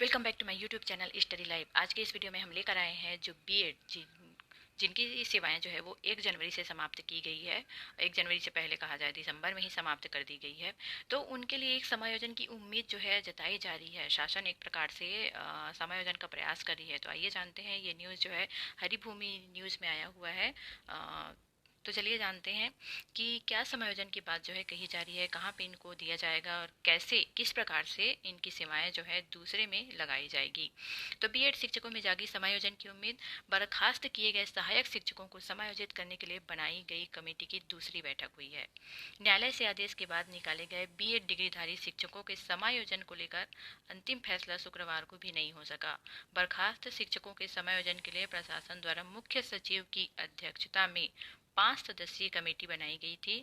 Welcome back to my YouTube channel study live. आज के इस वीडियो में हम लेकर आए हैं जो बीएड जिनकी सेवाएं जो है वो 1 जनवरी से समाप्त की गई है। 1 जनवरी से पहले कहा जाए दिसंबर में ही समाप्त कर दी गई है। तो उनके लिए एक समायोजन की उम्मीद जो है जताई जा रही है। शासन एक प्रकार से समायोजन का प्रयास कर रही है। तो आइए जानते हैं, ये न्यूज़ जो है हरिभूमि न्यूज़ में आया हुआ है। तो चलिए जानते हैं कि क्या समायोजन की बात जो है कही जा रही है, कहाँ पे इनको दिया जाएगा और कैसे किस प्रकार से इनकी सेवाएं जो है दूसरे में लगाई जाएगी। तो बीएड शिक्षकों में जागी समायोजन की उम्मीद। बर्खास्त किए गए सहायक शिक्षकों को समायोजित करने के लिए बनाई गई कमेटी की दूसरी बैठक हुई है। न्यायालय से आदेश के बाद निकाले गए बीएड डिग्रीधारी शिक्षकों के समायोजन को लेकर अंतिम फैसला शुक्रवार को भी नहीं हो सका। बर्खास्त शिक्षकों के समायोजन के लिए प्रशासन द्वारा मुख्य सचिव की अध्यक्षता में 5 सदस्यीय कमेटी बनाई गई थी।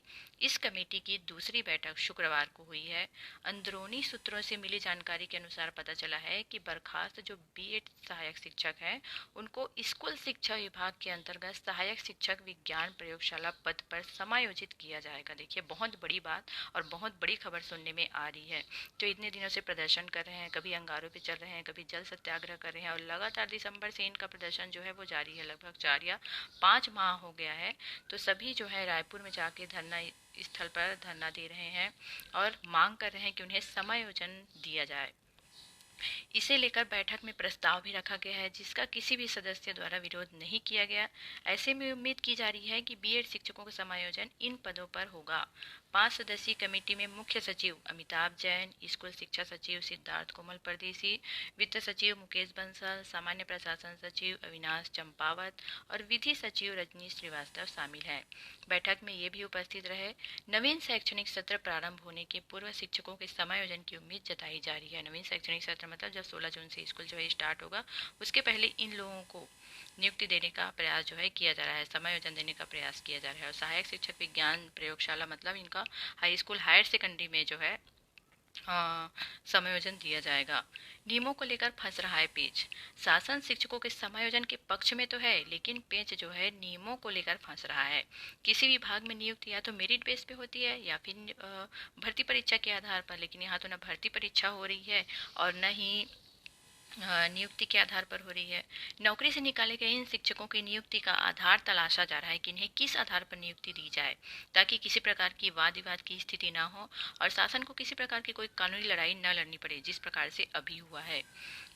इस कमेटी की दूसरी बैठक शुक्रवार को हुई है। अंदरूनी सूत्रों से मिली जानकारी के अनुसार पता चला है कि बर्खास्त जो बीएड सहायक शिक्षक हैं, उनको स्कूल शिक्षा विभाग के अंतर्गत सहायक शिक्षक विज्ञान प्रयोगशाला पद पर समायोजित किया जाएगा। देखिए, बहुत बड़ी बात और बहुत बड़ी खबर सुनने में आ रही है। जो इतने दिनों से प्रदर्शन कर रहे हैं, कभी अंगारों पे चल रहे हैं, कभी जल सत्याग्रह कर रहे हैं और लगातार दिसंबर से इनका प्रदर्शन जो है वो जारी है। लगभग 4 या 5 माह हो गया है। तो सभी जो है रायपुर में जाके धरना स्थल पर धरना दे रहे हैं और मांग कर रहे हैं कि उन्हें समायोजन दिया जाए। इसे लेकर बैठक में प्रस्ताव भी रखा गया है, जिसका किसी भी सदस्य द्वारा विरोध नहीं किया गया। ऐसे में उम्मीद की जा रही है कि बीएड शिक्षकों का समायोजन इन पदों पर होगा। 5 सदस्यीय कमेटी में मुख्य सचिव अमिताभ जैन, स्कूल शिक्षा सचिव सिद्धार्थ कोमल परदेसी, वित्त सचिव मुकेश बंसल, सामान्य प्रशासन सचिव अविनाश चंपावत और विधि सचिव रजनीश श्रीवास्तव शामिल हैं। बैठक में ये भी उपस्थित रहे। नवीन शैक्षणिक सत्र प्रारंभ होने के पूर्व शिक्षकों के समायोजन की उम्मीद जताई जा रही है। नवीन शैक्षणिक सत्र मतलब जब 16 जून से स्कूल जो है स्टार्ट होगा, उसके पहले इन लोगों को नियुक्ति देने का प्रयास जो है किया जा रहा है, समायोजन देने का प्रयास किया जा रहा है। और सहायक शिक्षक विज्ञान प्रयोगशाला मतलब इनका हाई स्कूल हायर सेकेंडरी में जो है समायोजन दिया जाएगा। नियमों को लेकर फंस रहा है पेच। शासन शिक्षकों के समायोजन के पक्ष में तो है, लेकिन पेच जो है नियमों को लेकर फंस रहा है। किसी विभाग में नियुक्ति या तो मेरिट बेस पे होती है या फिर भर्ती परीक्षा के आधार पर, लेकिन यहाँ तो न भर्ती परीक्षा हो रही है और न ही नियुक्ति के आधार पर हो रही है। नौकरी से निकाले गए इन शिक्षकों की नियुक्ति का आधार तलाशा जा रहा है कि इन्हें किस आधार पर नियुक्ति दी जाए, ताकि किसी प्रकार की वाद विवाद की स्थिति ना हो और शासन को किसी प्रकार की कोई कानूनी लड़ाई न लड़नी पड़े, जिस प्रकार से अभी हुआ है।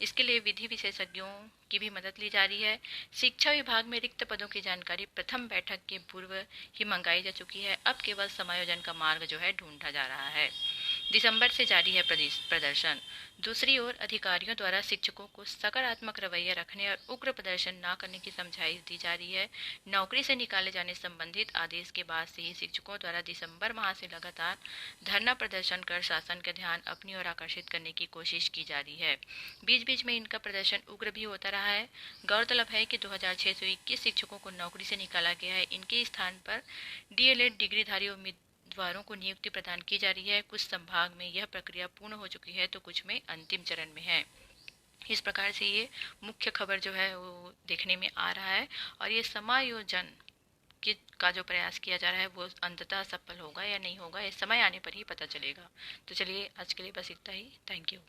इसके लिए विधि विशेषज्ञों की भी मदद ली जा रही है। शिक्षा विभाग में रिक्त पदों की जानकारी प्रथम बैठक के पूर्व ही मंगाई जा चुकी है। अब केवल समायोजन का मार्ग जो है ढूंढा जा रहा है। दिसंबर से जारी है प्रदर्शन। दूसरी ओर अधिकारियों द्वारा शिक्षकों को सकारात्मक रवैया रखने और उग्र प्रदर्शन न करने की समझाइश दी जा रही है। नौकरी से निकाले जाने संबंधित आदेश के बाद से ही शिक्षकों द्वारा दिसंबर माह से लगातार धरना प्रदर्शन कर शासन का ध्यान अपनी ओर आकर्षित करने की कोशिश की जा रही है। बीच बीच में इनका प्रदर्शन उग्र भी होता रहा है। गौरतलब है कि 2621 शिक्षकों को नौकरी से निकाला गया है। इनके स्थान पर डीएलएड डिग्रीधारी उम्मीदवारों को नियुक्ति प्रदान की जा रही है। कुछ संभाग में यह प्रक्रिया पूर्ण हो चुकी है तो कुछ में अंतिम चरण में है। इस प्रकार से ये मुख्य खबर जो है वो देखने में आ रहा है और ये समायोजन का जो प्रयास किया जा रहा है वो अंततः सफल होगा या नहीं होगा, ये समय आने पर ही पता चलेगा। तो चलिए, आज के लिए बस इतना ही। Thank you.